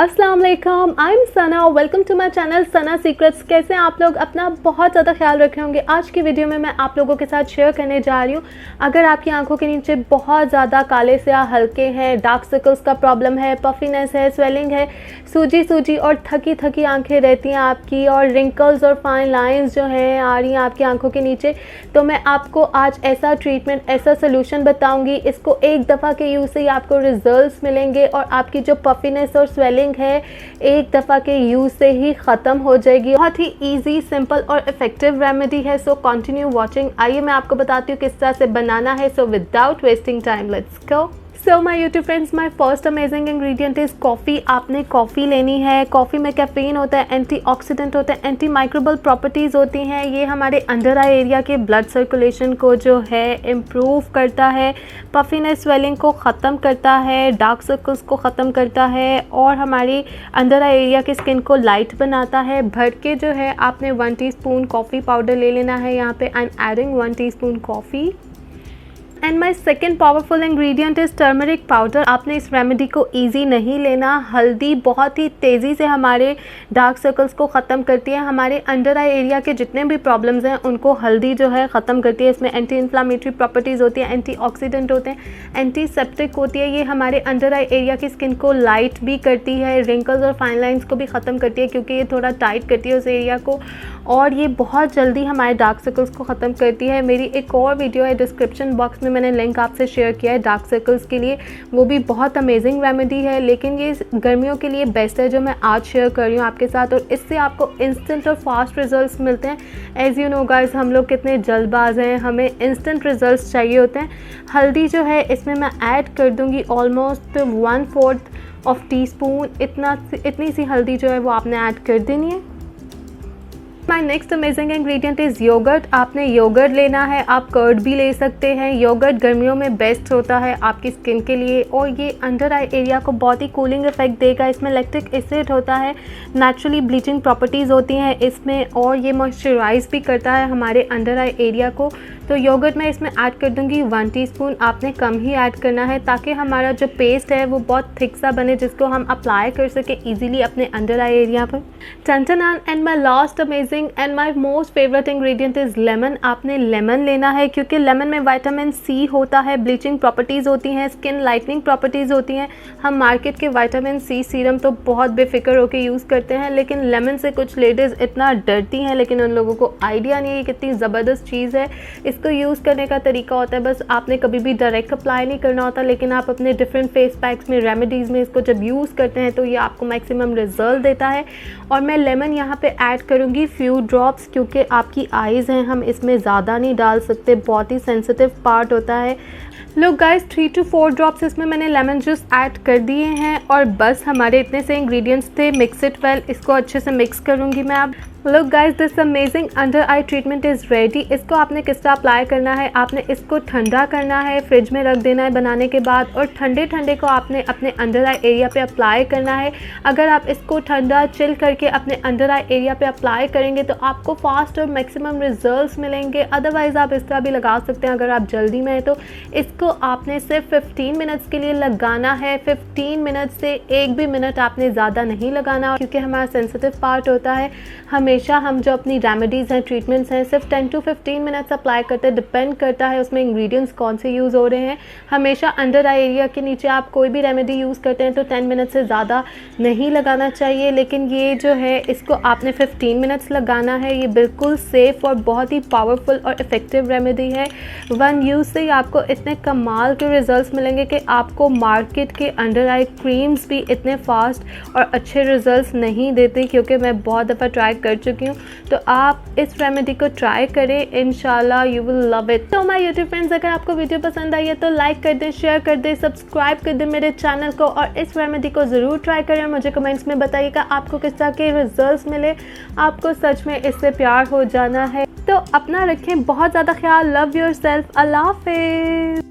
अस्सलाम वालेकुम, I am Sana. Welcome to my channel Sana secrets. कैसे हैं आप लोग? अपना बहुत ज़्यादा ख्याल रख रहे होंगे। आज की वीडियो में मैं आप लोगों के साथ शेयर करने जा रही हूँ, अगर आपकी आंखों के नीचे बहुत ज़्यादा काले से हल्के हैं, डार्क सर्कल्स का प्रॉब्लम है, पफीनेस है, स्वेलिंग है, सूजी सूजी और थकी थकी आंखें रहती हैं आपकी, और रिंकल्स और फाइन लाइंस जो हैं आ रही हैं आपकी आंखों के नीचे, तो मैं आपको आज ऐसा ट्रीटमेंट, ऐसा सोल्यूशन बताऊँगी। इसको एक दफ़ा के यूज़ से ही आपको रिजल्ट्स मिलेंगे और आपकी जो पफीनेस और स्वेलिंग है एक दफ़ा के यूज़ से ही ख़त्म हो जाएगी। बहुत ही इजी, सिंपल और इफ़ेक्टिव रेमेडी है। So continue watching. आइए मैं आपको बताती हूँ किस तरह से बनाना है। So without wasting time let's go. So my YouTube friends, my first amazing ingredient is coffee. आपने कॉफ़ी लेनी है। कॉफ़ी में कैफ़ीन होता है, एंटीऑक्सीडेंट होता है, एंटी माइक्रोबल प्रॉपर्टीज़ होती हैं। ये हमारे अंडर आई एरिया के ब्लड सर्कुलेशन को जो है इम्प्रूव करता है, पफीनेस स्वेलिंग को ख़त्म करता है, डार्क सर्कल्स को ख़त्म करता है और हमारी अंडर आई एरिया की स्किन को लाइट बनाता है। भर के जो है आपने 1 टीस्पून कॉफ़ी पाउडर ले लेना है। यहाँ पे I am adding 1 teaspoon coffee. And my second powerful ingredient is turmeric powder. आपने इस रेमेडी को इजी नहीं लेना। हल्दी बहुत ही तेज़ी से हमारे डार्क सर्कल्स को ख़त्म करती है। हमारे अंडर आई एरिया के जितने भी प्रॉब्लम्स हैं उनको हल्दी जो है ख़त्म करती है। इसमें एंटी इन्फ्लामेटरी प्रॉपर्टीज़ होती हैं, एंटीऑक्सीडेंट होते हैं, एंटीसेप्टिक होती है। ये हमारे अंडर आई एरिया की स्किन को लाइट भी करती है, रिंकल्स और फाइन लाइंस को भी ख़त्म करती है क्योंकि ये थोड़ा टाइट करती है उस एरिया को, और ये बहुत जल्दी हमारे डार्क सर्कल्स को ख़त्म करती है। मेरी एक और वीडियो है डिस्क्रिप्शन बॉक्स में, मैंने लिंक आपसे शेयर किया है डार्क सर्कल्स के लिए, वो भी बहुत अमेजिंग रेमेडी है। लेकिन ये गर्मियों के लिए बेस्ट है जो मैं आज शेयर कर रही हूँ आपके साथ, और इससे आपको इंस्टेंट और फास्ट रिजल्ट्स मिलते हैं। एज़ यू नो गाइस, हम लोग कितने जल्दबाज हैं, हमें इंस्टेंट रिजल्ट्स चाहिए होते हैं। हल्दी जो है इसमें मैं ऐड कर दूँगी ऑलमोस्ट 1/4 टीस्पून। इतनी सी हल्दी जो है वो आपने ऐड कर देनी है। My next amazing ingredient is yoghurt. आपने योगर्ट लेना है, आप कर्ड भी ले सकते हैं। योगर्ट गर्मियों में बेस्ट होता है आपकी स्किन के लिए, और ये अंडर आई एरिया को बहुत ही कूलिंग इफेक्ट देगा। इसमें लैक्टिक एसिड होता है, नेचुरली ब्लीचिंग प्रॉपर्टीज़ होती हैं इसमें, और ये मॉइस्चराइज भी करता है हमारे अंडर आई एरिया को। तो योगर्ट मैं इसमें ऐड कर दूंगी 1 टीस्पून। आपने कम ही ऐड करना है ताकि हमारा जो पेस्ट है वो बहुत थिक सा बने, जिसको हम अप्लाई कर सके इजीली अपने अंडर आई एरिया पर। टन and my last amazing and my most favourite ingredient is lemon. आपने लेमन लेना है क्योंकि लेमन में विटामिन सी होता है, ब्लीचिंग प्रॉपर्टीज़ होती हैं, स्किन लाइटनिंग प्रॉपर्टीज़ होती हैं। हम मार्केट के विटामिन सी सीरम तो बहुत बेफिक्र होकर यूज़ करते हैं, लेकिन लेमन से कुछ लेडीज़ इतना डरती हैं, लेकिन उन लोगों को आइडिया नहीं है कितनी ज़बरदस्त चीज़ है। इसको यूज़ करने का तरीका होता है, बस आपने कभी भी डायरेक्ट अप्लाई नहीं करना होता, लेकिन आप अपने डिफरेंट फेस पैक्स में, रेमेडीज़ में इसको जब यूज़ करते हैं तो ये आपको मैक्सिमम रिजल्ट देता है। और मैं लेमन यहाँ पे ऐड करूँगी फ्यू ड्रॉप्स, क्योंकि आपकी आइज़ हैं, हम इसमें ज़्यादा नहीं डाल सकते, बहुत ही सेंसिटिव पार्ट होता है। लोग गाइस 3 to 4 ड्रॉप्स इसमें मैंने लेमन जूस ऐड कर दिए हैं, और बस हमारे इतने से इंग्रेडिएंट्स थे। Mix it well. इसको अच्छे से मिक्स करूँगी मैं अब। Look guys, this amazing under I treatment is ready. इसको आपने किस तरह अप्लाई करना है, आपने इसको ठंडा करना है, फ्रिज में रख देना है बनाने के बाद, और ठंडे ठंडे को आपने अपने अंडर आई एरिया पे अप्लाई करना है। अगर आप इसको ठंडा चिल करके अपने अंडर आई एरिया पे अप्लाई करेंगे तो आपको फास्ट और मैक्सिमम रिजल्ट्स मिलेंगे। अदरवाइज़ आप इस तरह भी लगा सकते हैं अगर आप जल्दी में हैं तो। इसको आपने सिर्फ 15 मिनट्स के लिए लगाना है। 15 मिनट से 1 भी मिनट आपने ज़्यादा नहीं लगाना, क्योंकि हमारा सेंसिटिव पार्ट होता है। हमेशा हम जो अपनी रेमेडीज़ हैं, ट्रीटमेंट्स हैं, सिर्फ 10 to 15 मिनट्स अप्लाई करते हैं। डिपेंड करता है उसमें इंग्रेडिएंट्स कौन से यूज़ हो रहे हैं। हमेशा अंडर आई एरिया के नीचे आप कोई भी रेमेडी यूज़ करते हैं तो 10 मिनट से ज़्यादा नहीं लगाना चाहिए, लेकिन ये जो है इसको आपने 15 मिनट्स लगाना है। ये बिल्कुल सेफ़ और बहुत ही पावरफुल और इफ़ेक्टिव रेमेडी है। 1 यूज़ से ही आपको इतने कमाल के रिजल्ट्स मिलेंगे कि आपको मार्केट के अंडर आई क्रीम्स भी इतने फास्ट और अच्छे रिजल्ट्स नहीं देते, क्योंकि मैं बहुत दफ़ा ट्राई कर चुकी हूँ। तो आप इस रेमेडी को ट्राई करें, इंशाल्लाह यू विल लव इट। तो माय यूट्यूब फ्रेंड्स, अगर आपको वीडियो पसंद आई है तो लाइक कर दें, शेयर कर दें, सब्सक्राइब कर दें मेरे चैनल को, और इस रेमेडी को ज़रूर ट्राई करें। मुझे कमेंट्स में बताइएगा आपको किस तरह के रिजल्ट्स मिले। आपको सच में इससे प्यार हो जाना है। तो अपना रखें बहुत ज़्यादा ख्याल। Love your self. अल्लाह हाफिज़।